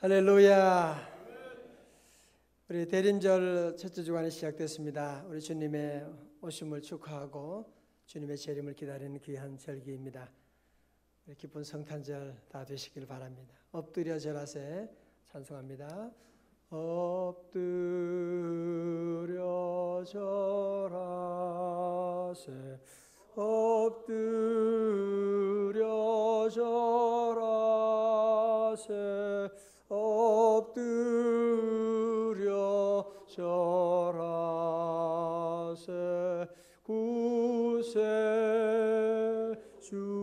할렐루야. 우리 대림절 첫째 주간이 시작됐습니다. 우리 주님의 오심을 축하하고 주님의 재림을 기다리는 귀한 절기입니다. 기쁜 성탄절 다 되시길 바랍니다. 엎드려 절하세 찬송합니다. 엎드려 절하세 엎드려 절하세 엎드려 절하세 구세 주났네.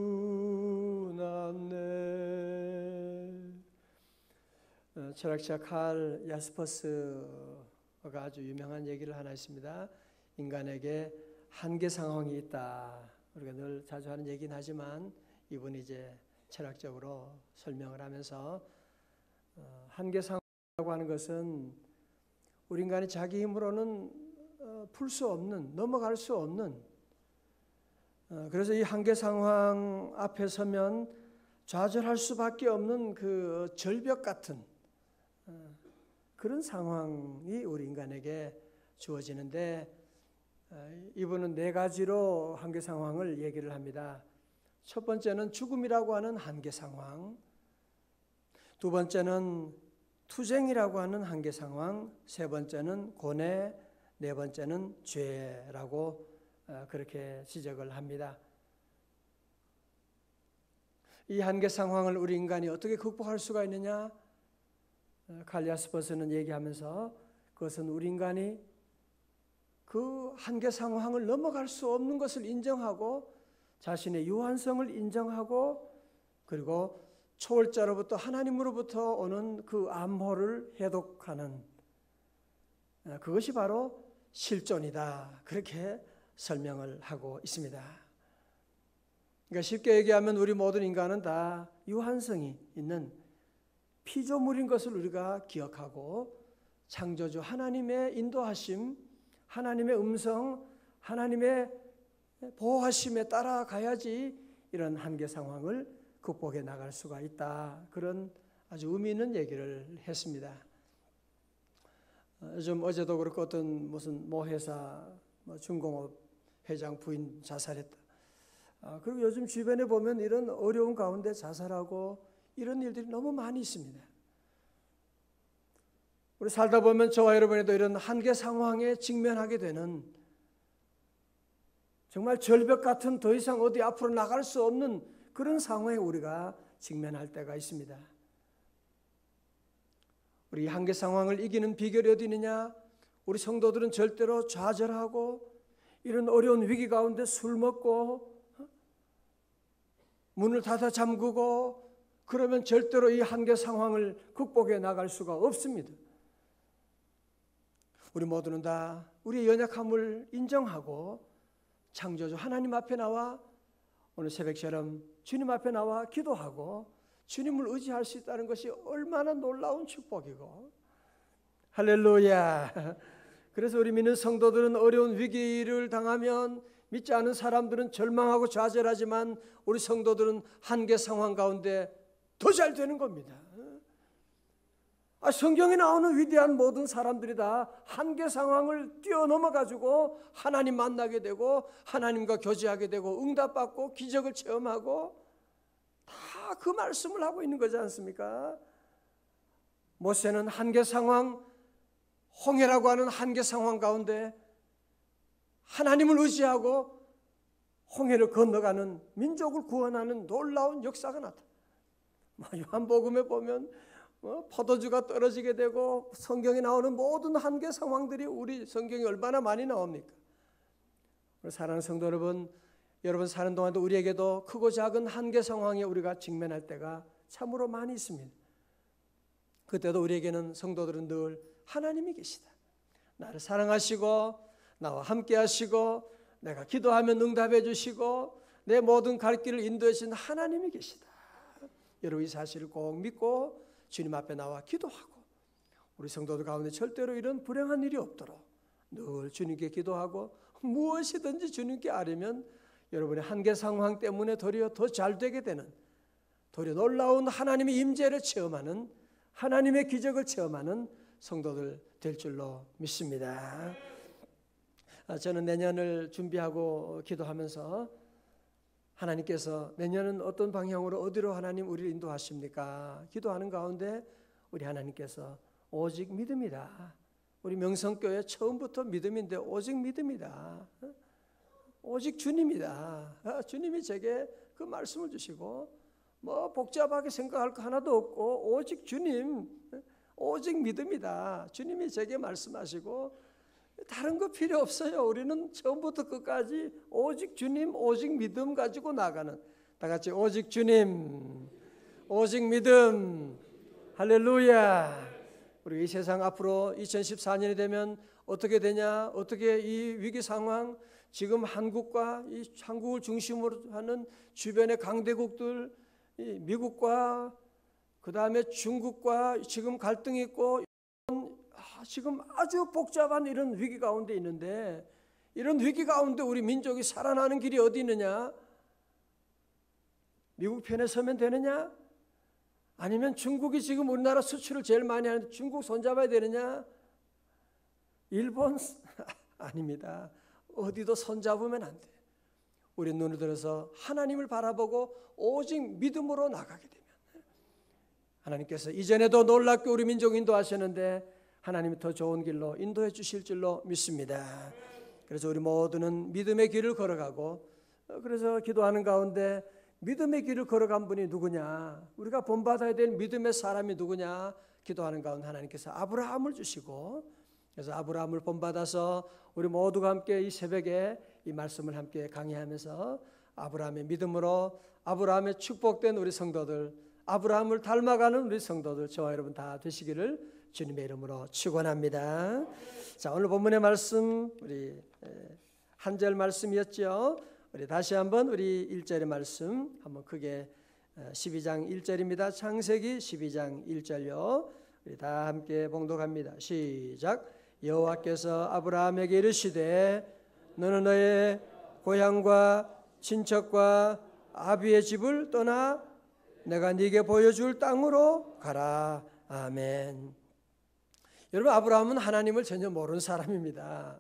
철학자 칼 야스퍼스가 아주 유명한 얘기를 하나 있습니다. 인간에게 한계 상황이 있다. 우리가 늘 자주 하는 얘기는 하지만 이분이 이제 철학적으로 설명을 하면서 한계 상황이라고 하는 것은 우리 인간이 자기 힘으로는 풀 수 없는, 넘어갈 수 없는, 그래서 이 한계 상황 앞에 서면 좌절할 수밖에 없는 그 절벽 같은 그런 상황이 우리 인간에게 주어지는데, 이분은 네 가지로 한계 상황을 얘기를 합니다. 첫 번째는 죽음이라고 하는 한계 상황, 두 번째는 투쟁이라고 하는 한계 상황, 세 번째는 고뇌, 네 번째는 죄라고 그렇게 지적을 합니다. 이 한계 상황을 우리 인간이 어떻게 극복할 수가 있느냐? 칼 야스퍼스는 얘기하면서 그것은 우리 인간이 그 한계 상황을 넘어갈 수 없는 것을 인정하고 자신의 유한성을 인정하고 그리고 초월자로부터 하나님으로부터 오는 그 암호를 해독하는 그것이 바로 실존이다. 그렇게 설명을 하고 있습니다. 그러니까 쉽게 얘기하면 우리 모든 인간은 다 유한성이 있는 피조물인 것을 우리가 기억하고 창조주 하나님의 인도하심, 하나님의 음성, 하나님의 보호하심에 따라가야지 이런 한계 상황을 극복해 나갈 수가 있다. 그런 아주 의미 있는 얘기를 했습니다. 요즘 어제도 그렇고 어떤 무슨 모 회사 중공업 회장 부인 자살했다. 그리고 요즘 주변에 보면 이런 어려운 가운데 자살하고 이런 일들이 너무 많이 있습니다. 우리 살다 보면 저와 여러분에도 이런 한계 상황에 직면하게 되는 정말 절벽 같은 더 이상 어디 앞으로 나갈 수 없는 그런 상황에 우리가 직면할 때가 있습니다. 우리 한계 상황을 이기는 비결이 어디 있느냐? 우리 성도들은 절대로 좌절하고 이런 어려운 위기 가운데 술 먹고 문을 닫아 잠그고 그러면 절대로 이 한계 상황을 극복해 나갈 수가 없습니다. 우리 모두는 다 우리의 연약함을 인정하고 창조주 하나님 앞에 나와 오늘 새벽처럼 주님 앞에 나와 기도하고 주님을 의지할 수 있다는 것이 얼마나 놀라운 축복이고, 할렐루야. 그래서 우리 믿는 성도들은 어려운 위기를 당하면 믿지 않은 사람들은 절망하고 좌절하지만 우리 성도들은 한계 상황 가운데 더 잘 되는 겁니다. 성경에 나오는 위대한 모든 사람들이 다 한계 상황을 뛰어넘어 가지고 하나님 만나게 되고 하나님과 교제하게 되고 응답받고 기적을 체험하고 다 그 말씀을 하고 있는 거지 않습니까? 모세는 한계 상황, 홍해라고 하는 한계 상황 가운데 하나님을 의지하고 홍해를 건너가는 민족을 구원하는 놀라운 역사가 나타나. 요한복음에 보면 포도주가 떨어지게 되고 성경에 나오는 모든 한계 상황들이 우리 성경에 얼마나 많이 나옵니까? 사랑하는 성도 여러분 사는 동안도 우리에게도 크고 작은 한계 상황에 우리가 직면할 때가 참으로 많이 있습니다. 그때도 우리에게는 성도들은 늘 하나님이 계시다. 나를 사랑하시고 나와 함께 하시고 내가 기도하면 응답해 주시고 내 모든 갈 길을 인도해 주신 하나님이 계시다. 여러분 이 사실을 꼭 믿고 주님 앞에 나와 기도하고 우리 성도들 가운데 절대로 이런 불행한 일이 없도록 늘 주님께 기도하고 무엇이든지 주님께 아뢰면 여러분의 한계 상황 때문에 도리어 더 잘 되게 되는, 도리어 놀라운 하나님의 임재를 체험하는 하나님의 기적을 체험하는 성도들 될 줄로 믿습니다. 저는 내년을 준비하고 기도하면서 하나님께서 내년은 어떤 방향으로 어디로 하나님 우리를 인도하십니까? 기도하는 가운데 우리 하나님께서 오직 믿음이다. 우리 명성교회 처음부터 믿음인데 오직 믿음이다. 오직 주님이다. 주님이 제게 그 말씀을 주시고 뭐 복잡하게 생각할 거 하나도 없고 오직 주님, 오직 믿음이다. 주님이 제게 말씀하시고 다른 거 필요 없어요. 우리는 처음부터 끝까지 오직 주님, 오직 믿음 가지고 나가는, 다 같이 오직 주님, 오직 믿음. 할렐루야. 우리 이 세상 앞으로 2014년이 되면 어떻게 되냐? 어떻게 이 위기 상황, 지금 한국과 이 한국을 중심으로 하는 주변의 강대국들, 이 미국과 그 다음에 중국과 지금 갈등이 있고 지금 아주 복잡한 이런 위기 가운데 있는데, 이런 위기 가운데 우리 민족이 살아나는 길이 어디 있느냐? 미국 편에 서면 되느냐? 아니면 중국이 지금 우리나라 수출을 제일 많이 하는데 중국 손잡아야 되느냐? 일본? 아닙니다. 어디도 손잡으면 안 돼. 우리 눈을 들어서 하나님을 바라보고 오직 믿음으로 나가게 되면 하나님께서 이전에도 놀랍게 우리 민족 인도하셨는데 하나님이 더 좋은 길로 인도해 주실 줄로 믿습니다. 그래서 우리 모두는 믿음의 길을 걸어가고, 그래서 기도하는 가운데 믿음의 길을 걸어간 분이 누구냐, 우리가 본받아야 될 믿음의 사람이 누구냐, 기도하는 가운데 하나님께서 아브라함을 주시고, 그래서 아브라함을 본받아서 우리 모두가 함께 이 새벽에 이 말씀을 함께 강의하면서 아브라함의 믿음으로 아브라함의 축복된 우리 성도들, 아브라함을 닮아가는 우리 성도들, 저와 여러분 다 되시기를 주님의 이름으로 축원합니다. 자, 오늘 본문의 말씀 우리 한 절 말씀이었죠. 우리 다시 한번 우리 1절의 말씀 한번 크게 12장 1절입니다. 창세기 12장 1절요. 우리 다 함께 봉독합니다. 시작. 여호와께서 아브라함에게 이르시되 너는 너의 고향과 친척과 아비의 집을 떠나 내가 네게 보여줄 땅으로 가라. 아멘. 여러분, 아브라함은 하나님을 전혀 모르는 사람입니다.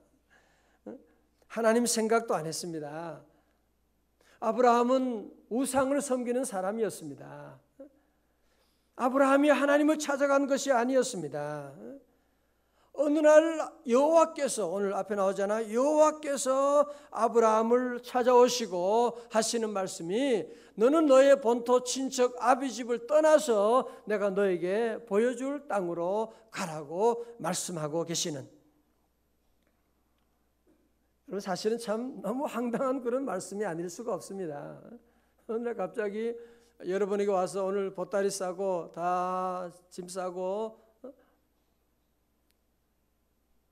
하나님 생각도 안 했습니다. 아브라함은 우상을 섬기는 사람이었습니다. 아브라함이 하나님을 찾아간 것이 아니었습니다. 어느 날 여호와께서, 오늘 앞에 나오잖아, 여호와께서 아브라함을 찾아오시고 하시는 말씀이 너는 너의 본토 친척 아비 집을 떠나서 내가 너에게 보여줄 땅으로 가라고 말씀하고 계시는, 여러분 사실은 참 너무 황당한 그런 말씀이 아닐 수가 없습니다. 어느 날 갑자기 여러분에게 와서 오늘 보따리 싸고 다 짐 싸고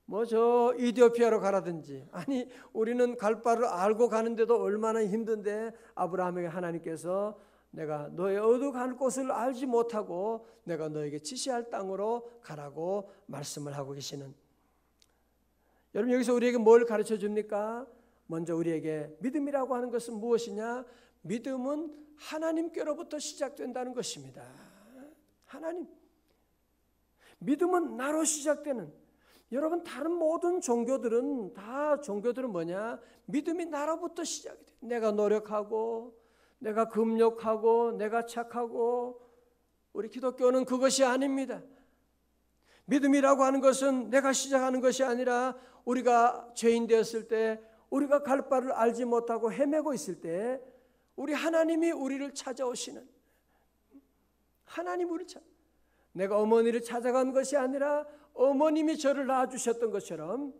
뭐 저 이디오피아로 가라든지, 아니 우리는 갈 바를 알고 가는데도 얼마나 힘든데 아브라함에게 하나님께서 내가 너의 어디 갈 곳을 알지 못하고 내가 너에게 지시할 땅으로 가라고 말씀을 하고 계시는, 여러분 여기서 우리에게 뭘 가르쳐 줍니까? 먼저 우리에게 믿음이라고 하는 것은 무엇이냐? 믿음은 하나님께로부터 시작된다는 것입니다. 하나님. 믿음은 나로 시작되는, 여러분 다른 모든 종교들은 뭐냐? 믿음이 나로부터 시작이 돼. 내가 노력하고 내가 금욕하고 내가 착하고, 우리 기독교는 그것이 아닙니다. 믿음이라고 하는 것은 내가 시작하는 것이 아니라 우리가 죄인 되었을 때, 우리가 갈 바를 알지 못하고 헤매고 있을 때 우리 하나님이 우리를 찾아오시는, 하나님 우리를 내가 어머니를 찾아간 것이 아니라 어머님이 저를 낳아주셨던 것처럼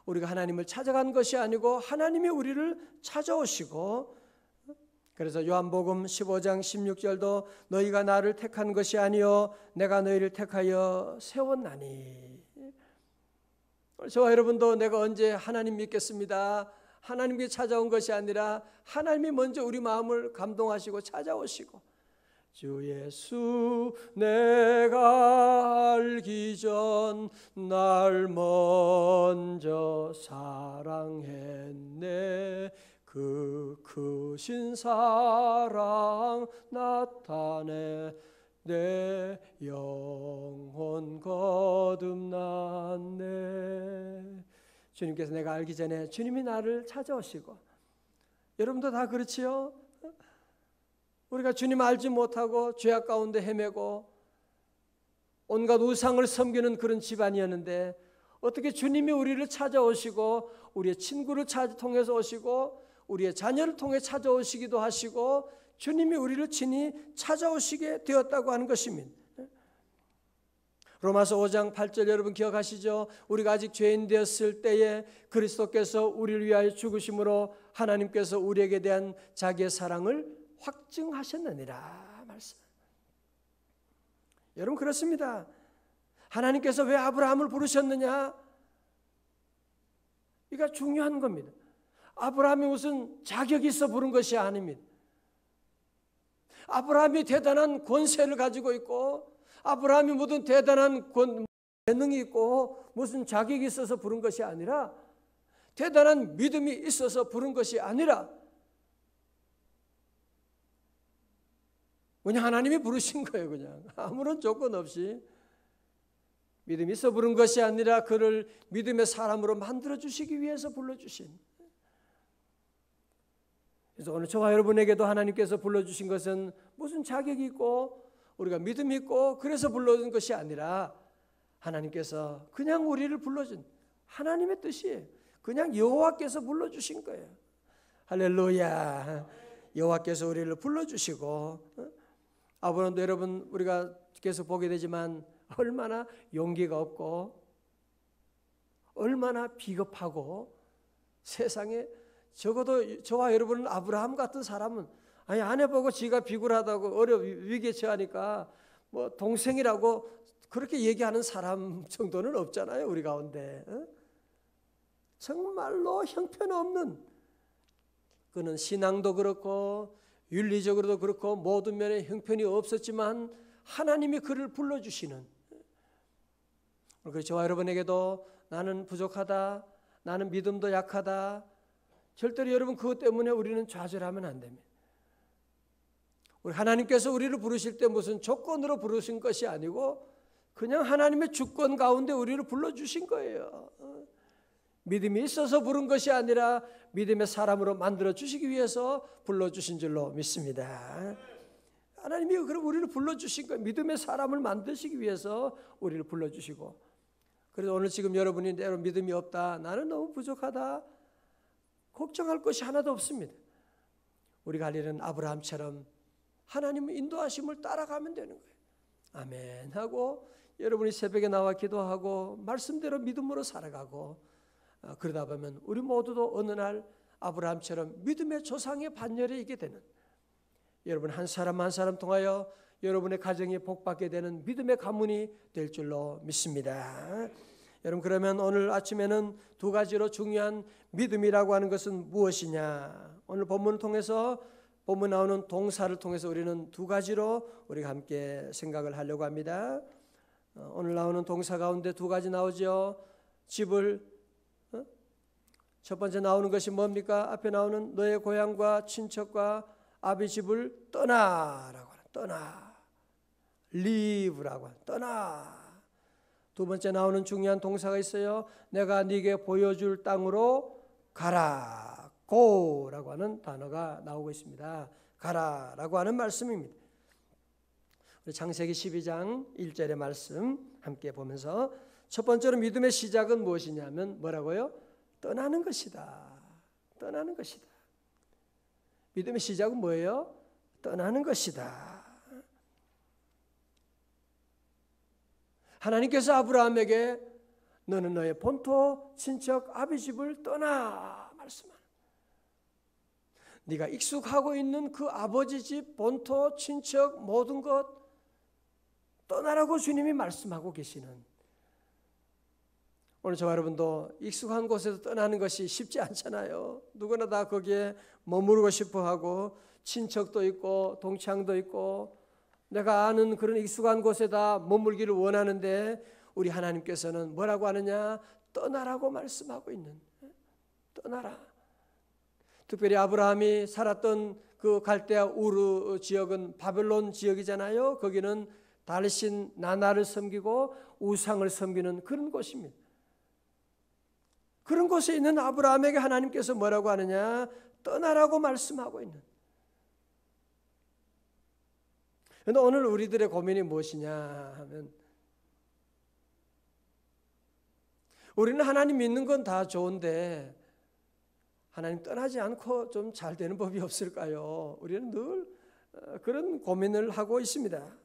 우리가 하나님을 찾아간 것이 아니고 하나님이 우리를 찾아오시고, 그래서 요한복음 15장 16절도 너희가 나를 택한 것이 아니요 내가 너희를 택하여 세웠나니. 저와 여러분도 내가 언제 하나님 믿겠습니다, 하나님께 찾아온 것이 아니라 하나님이 먼저 우리 마음을 감동하시고 찾아오시고, 주 예수 내가 알기 전 날 먼저 사랑했네, 그 크신 사랑 나타내 내 영혼 거듭났네. 주님께서 내가 알기 전에 주님이 나를 찾아오시고, 여러분도 다 그렇지요? 우리가 주님 알지 못하고 죄악 가운데 헤매고 온갖 우상을 섬기는 그런 집안이었는데, 어떻게 주님이 우리를 찾아오시고 우리의 친구를 통해서 오시고 우리의 자녀를 통해 찾아오시기도 하시고 주님이 우리를 친히 찾아오시게 되었다고 하는 것입니다. 로마서 5장 8절 여러분 기억하시죠? 우리가 아직 죄인 되었을 때에 그리스도께서 우리를 위하여 죽으심으로 하나님께서 우리에게 대한 자기의 사랑을 확증하셨느니라 말씀. 여러분 그렇습니다. 하나님께서 왜 아브라함을 부르셨느냐? 이거 중요한 겁니다. 아브라함이 무슨 자격이 있어 부른 것이 아닙니다. 아브라함이 대단한 권세를 가지고 있고 아브라함이 무슨 대단한 재능이 있고 무슨 자격이 있어서 부른 것이 아니라, 대단한 믿음이 있어서 부른 것이 아니라 그냥 하나님이 부르신 거예요. 그냥 아무런 조건 없이 믿음이 있어 부른 것이 아니라 그를 믿음의 사람으로 만들어주시기 위해서 불러주신. 그래서 오늘 저와 여러분에게도 하나님께서 불러주신 것은 무슨 자격이 있고 우리가 믿음이 있고 그래서 불러준 것이 아니라, 하나님께서 그냥 우리를 불러준 하나님의 뜻이에요. 그냥 여호와께서 불러주신 거예요. 할렐루야. 여호와께서 우리를 불러주시고, 아브라함도 여러분 우리가 계속 보게 되지만 얼마나 용기가 없고 얼마나 비겁하고, 세상에 적어도 저와 여러분은 아브라함 같은 사람은, 아니 아내 보고 지가 비굴하다고 위기에 처하니까 뭐 동생이라고 그렇게 얘기하는 사람 정도는 없잖아요, 우리 가운데. 정말로 형편없는, 그는 신앙도 그렇고 윤리적으로도 그렇고 모든 면에 형편이 없었지만 하나님이 그를 불러주시는, 그래서 저와 여러분에게도 나는 부족하다, 나는 믿음도 약하다, 절대로 여러분 그것 때문에 우리는 좌절하면 안 됩니다. 우리 하나님께서 우리를 부르실 때 무슨 조건으로 부르신 것이 아니고 그냥 하나님의 주권 가운데 우리를 불러주신 거예요. 믿음이 있어서 부른 것이 아니라 믿음의 사람으로 만들어주시기 위해서 불러주신 줄로 믿습니다. 하나님이 그럼 우리를 불러주신 거예요. 믿음의 사람을 만드시기 위해서 우리를 불러주시고, 그래서 오늘 지금 여러분이 내가 믿음이 없다, 나는 너무 부족하다, 걱정할 것이 하나도 없습니다. 우리가 할 일은 아브라함처럼 하나님의 인도하심을 따라가면 되는 거예요. 아멘 하고 여러분이 새벽에 나와 기도하고 말씀대로 믿음으로 살아가고, 그러다 보면 우리 모두도 어느 날 아브라함처럼 믿음의 조상의 반열에 있게 되는, 여러분 한 사람 한 사람 통하여 여러분의 가정이 복받게 되는 믿음의 가문이 될 줄로 믿습니다. 여러분 그러면 오늘 아침에는 두 가지로 중요한 믿음이라고 하는 것은 무엇이냐, 오늘 본문을 통해서 본문 나오는 동사를 통해서 우리는 두 가지로 우리가 함께 생각을 하려고 합니다. 오늘 나오는 동사 가운데 두 가지 나오죠. 집을, 첫 번째 나오는 것이 뭡니까? 앞에 나오는 너의 고향과 친척과 아비 집을 떠나라고 하는, 떠나, leave라고 하는, 떠나. 두 번째 나오는 중요한 동사가 있어요. 내가 네게 보여줄 땅으로 가라, go라고 하는 단어가 나오고 있습니다. 가라라고 하는 말씀입니다. 우리 창세기 12장 1절의 말씀 함께 보면서, 첫 번째로 믿음의 시작은 무엇이냐면 뭐라고요? 떠나는 것이다. 떠나는 것이다. 믿음의 시작은 뭐예요? 떠나는 것이다. 하나님께서 아브라함에게 너는 너의 본토 친척 아비 집을 떠나 말씀하는, 네가 익숙하고 있는 그 아버지 집 본토 친척 모든 것 떠나라고 주님이 말씀하고 계시는, 오늘 저와 여러분도 익숙한 곳에서 떠나는 것이 쉽지 않잖아요. 누구나 다 거기에 머무르고 싶어하고 친척도 있고 동창도 있고 내가 아는 그런 익숙한 곳에다 머물기를 원하는데, 우리 하나님께서는 뭐라고 하느냐? 떠나라고 말씀하고 있는, 떠나라. 특별히 아브라함이 살았던 그 갈대아 우르 지역은 바벨론 지역이잖아요. 거기는 달신 나나를 섬기고 우상을 섬기는 그런 곳입니다. 그런 곳에 있는 아브라함에게 하나님께서 뭐라고 하느냐? 떠나라고 말씀하고 있는. 그런데 오늘 우리들의 고민이 무엇이냐 하면, 우리는 하나님 믿는 건 다 좋은데 하나님 떠나지 않고 좀 잘 되는 법이 없을까요? 우리는 늘 그런 고민을 하고 있습니다.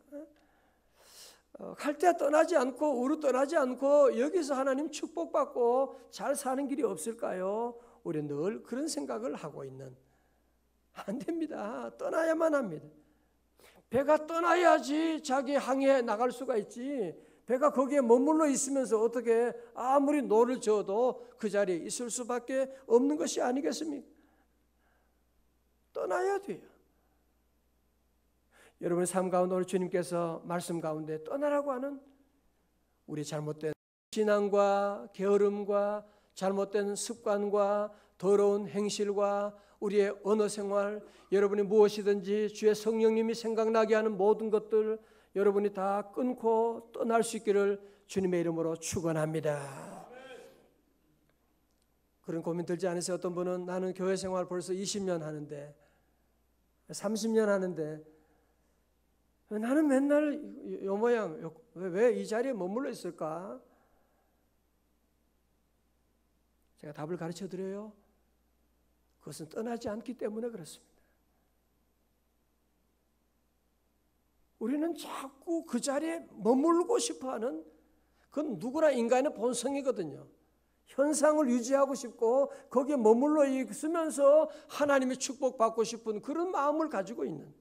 갈대아 떠나지 않고 우르 떠나지 않고 여기서 하나님 축복받고 잘 사는 길이 없을까요? 우리는 늘 그런 생각을 하고 있는. 안 됩니다. 떠나야만 합니다. 배가 떠나야지 자기 항해에 나갈 수가 있지, 배가 거기에 머물러 있으면서 어떻게 아무리 노를 저어도 그 자리에 있을 수밖에 없는 것이 아니겠습니까? 떠나야 돼요. 여러분의 삶 가운데 오늘 주님께서 말씀 가운데 떠나라고 하는 우리 잘못된 신앙과 게으름과 잘못된 습관과 더러운 행실과 우리의 언어 생활, 여러분이 무엇이든지 주의 성령님이 생각나게 하는 모든 것들 여러분이 다 끊고 떠날 수 있기를 주님의 이름으로 축원합니다. 그런 고민 들지 않으세요? 어떤 분은 나는 교회 생활 벌써 20년 하는데 30년 하는데 나는 맨날 요 모양 왜 이 자리에 머물러 있을까? 제가 답을 가르쳐 드려요. 그것은 떠나지 않기 때문에 그렇습니다. 우리는 자꾸 그 자리에 머물고 싶어하는, 그건 누구나 인간의 본성이거든요. 현상을 유지하고 싶고 거기에 머물러 있으면서 하나님의 축복받고 싶은 그런 마음을 가지고 있는,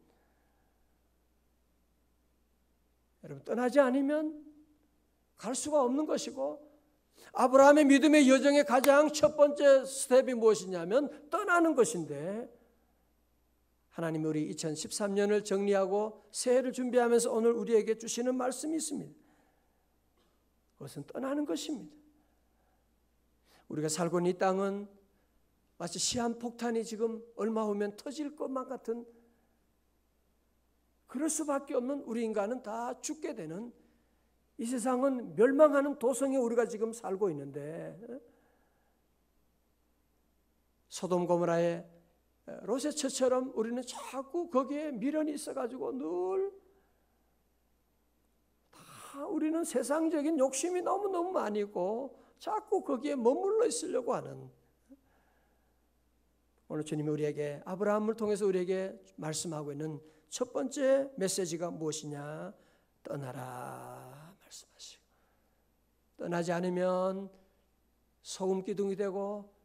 여러분 떠나지 않으면 갈 수가 없는 것이고, 아브라함의 믿음의 여정의 가장 첫 번째 스텝이 무엇이냐면 떠나는 것인데, 하나님이 우리 2013년을 정리하고 새해를 준비하면서 오늘 우리에게 주시는 말씀이 있습니다. 그것은 떠나는 것입니다. 우리가 살고 있는 이 땅은 마치 시한폭탄이 지금 얼마 후면 터질 것만 같은, 그럴 수밖에 없는, 우리 인간은 다 죽게 되는, 이 세상은 멸망하는 도성에 우리가 지금 살고 있는데, 소돔 고모라의 롯의 처처럼 우리는 자꾸 거기에 미련이 있어가지고 늘 다 우리는 세상적인 욕심이 너무너무 많이 있고 자꾸 거기에 머물러 있으려고 하는, 오늘 주님이 우리에게 아브라함을 통해서 우리에게 말씀하고 있는 첫 번째 메시지가 무엇이냐? 떠나라 말씀하시고, 떠나지 않으면 소금 기둥이 되고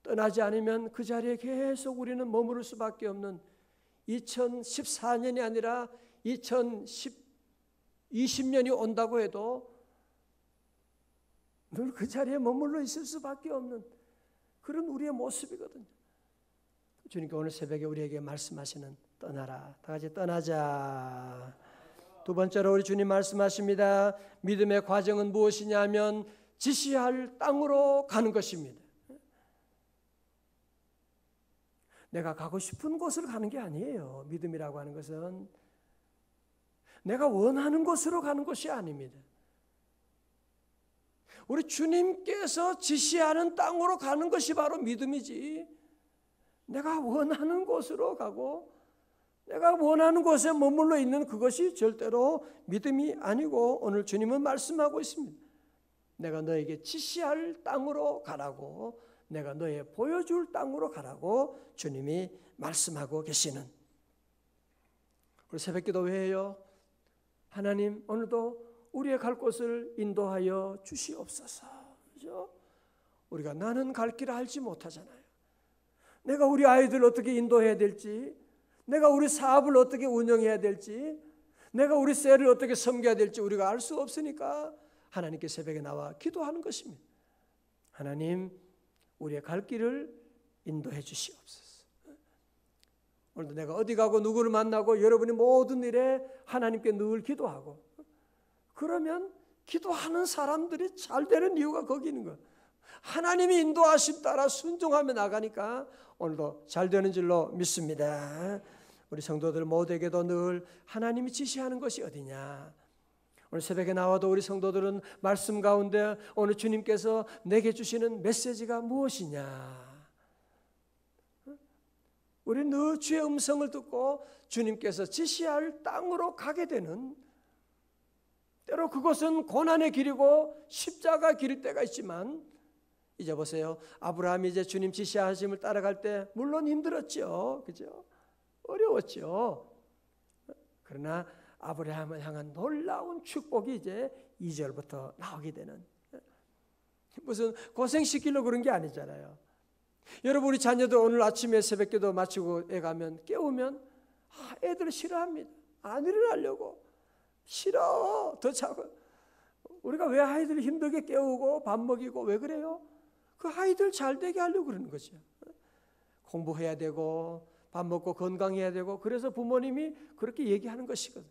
떠나지 않으면 그 자리에 계속 우리는 머무를 수밖에 없는, 2014년이 아니라 2020년이 온다고 해도 늘 그 자리에 머물러 있을 수밖에 없는 그런 우리의 모습이거든요. 주님께 오늘 새벽에 우리에게 말씀하시는 떠나라. 다 같이 떠나자. 두 번째로 우리 주님 말씀하십니다. 믿음의 과정은 무엇이냐면 지시할 땅으로 가는 것입니다. 내가 가고 싶은 곳을 가는 게 아니에요. 믿음이라고 하는 것은 내가 원하는 곳으로 가는 것이 아닙니다. 우리 주님께서 지시하는 땅으로 가는 것이 바로 믿음이지, 내가 원하는 곳으로 가고 내가 원하는 곳에 머물러 있는 그것이 절대로 믿음이 아니고, 오늘 주님은 말씀하고 있습니다. 내가 너에게 지시할 땅으로 가라고, 내가 너에 보여줄 땅으로 가라고 주님이 말씀하고 계시는, 우리 새벽기도 왜 해요? 하나님 오늘도 우리의 갈 곳을 인도하여 주시옵소서. 그렇죠? 우리가 나는 갈 길을 알지 못하잖아요. 내가 우리 아이들 어떻게 인도해야 될지, 내가 우리 사업을 어떻게 운영해야 될지, 내가 우리 셀을 어떻게 섬겨야 될지 우리가 알 수 없으니까 하나님께 새벽에 나와 기도하는 것입니다. 하나님 우리의 갈 길을 인도해 주시옵소서. 오늘도 내가 어디 가고 누구를 만나고 여러분이 모든 일에 하나님께 늘 기도하고, 그러면 기도하는 사람들이 잘 되는 이유가 거기 있는 거예요. 하나님이 인도하심 따라 순종하며 나가니까 오늘도 잘 되는 줄로 믿습니다. 우리 성도들 모두에게도 늘 하나님이 지시하는 것이 어디냐? 오늘 새벽에 나와도 우리 성도들은 말씀 가운데 오늘 주님께서 내게 주시는 메시지가 무엇이냐? 우리 늘 주의 음성을 듣고 주님께서 지시할 땅으로 가게 되는, 때로 그것은 고난의 길이고 십자가 길일 때가 있지만, 이제 보세요. 아브라함이 이제 주님 지시하심을 따라갈 때 물론 힘들었죠. 그죠? 어려웠죠. 그러나 아브라함을 향한 놀라운 축복이 이제 2절부터 나오게 되는, 무슨 고생시키려고 그런 게 아니잖아요. 여러분, 우리 자녀들 오늘 아침에 새벽기도 마치고 애 가면 깨우면 애들 싫어합니다. 안 일어나려고. 싫어. 더 자고. 우리가 왜 아이들을 힘들게 깨우고 밥 먹이고 왜 그래요? 그 아이들 잘 되게 하려고 그러는 거죠. 공부해야 되고 밥 먹고 건강해야 되고, 그래서 부모님이 그렇게 얘기하는 것이거든.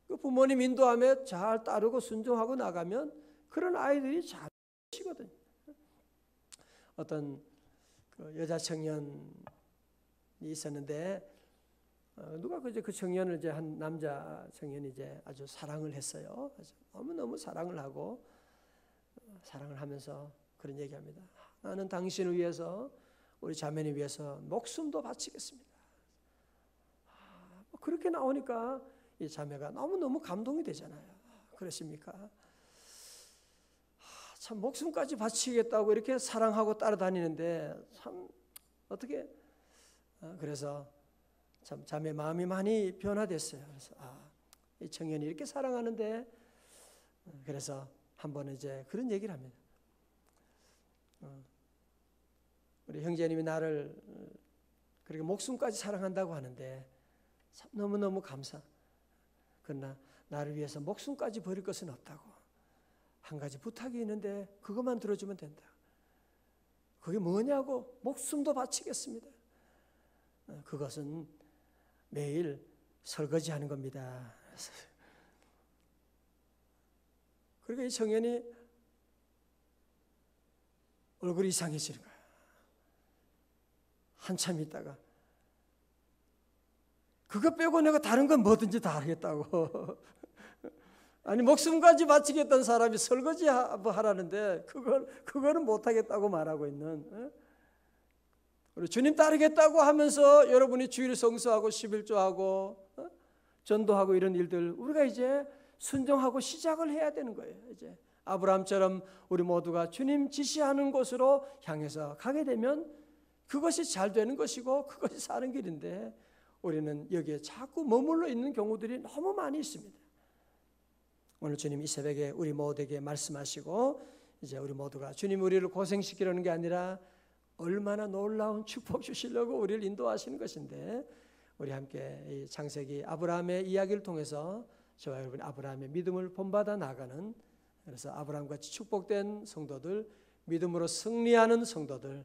그 부모님 인도함에 잘 따르고 순종하고 나가면 그런 아이들이 잘 되시거든. 어떤 그 여자 청년이 있었는데, 누가 그 청년을 이제 한 남자 청년이 이제 아주 사랑을 했어요. 너무너무 사랑을 하고, 사랑을 하면서 그런 얘기합니다. 나는 당신을 위해서, 우리 자매를 위해서 목숨도 바치겠습니다. 그렇게 나오니까 이 자매가 너무너무 감동이 되잖아요. 그렇습니까? 참 목숨까지 바치겠다고 이렇게 사랑하고 따라다니는데 참 어떻게, 그래서 참 자매 마음이 많이 변화됐어요. 그래서 이 청년이 이렇게 사랑하는데, 그래서 한 번은 이제 그런 얘기를 합니다. 우리 형제님이 나를 그렇게 목숨까지 사랑한다고 하는데 참 너무너무 감사. 그러나 나를 위해서 목숨까지 버릴 것은 없다고. 한 가지 부탁이 있는데 그것만 들어주면 된다. 그게 뭐냐고. 목숨도 바치겠습니다. 그것은 매일 설거지하는 겁니다. 그러니까 이 청년이 얼굴이 이상해지는 거야. 한참 있다가 그거 빼고 내가 다른 건 뭐든지 다 하겠다고. 아니 목숨까지 바치겠다는 사람이 설거지 하라는데 그거는 못하겠다고 말하고 있는, 우리 주님 따르겠다고 하면서 여러분이 주일 성수하고 11조하고 전도하고 이런 일들 우리가 이제 순종하고 시작을 해야 되는 거예요. 이제 아브라함처럼 우리 모두가 주님 지시하는 곳으로 향해서 가게 되면 그것이 잘 되는 것이고 그것이 사는 길인데, 우리는 여기에 자꾸 머물러 있는 경우들이 너무 많이 있습니다. 오늘 주님 이 새벽에 우리 모두에게 말씀하시고, 이제 우리 모두가 주님 우리를 고생시키려는 게 아니라 얼마나 놀라운 축복 주시려고 우리를 인도하시는 것인데, 우리 함께 이 창세기 아브라함의 이야기를 통해서 저와 여러분 아브라함의 믿음을 본받아 나가는, 그래서 아브라함같이 축복된 성도들, 믿음으로 승리하는 성도들,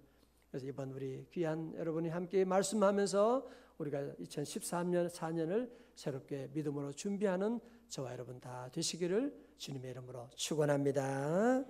그래서 이번 우리 귀한 여러분이 함께 말씀하면서 우리가 2013년 4년을 새롭게 믿음으로 준비하는 저와 여러분 다 되시기를 주님의 이름으로 축원합니다.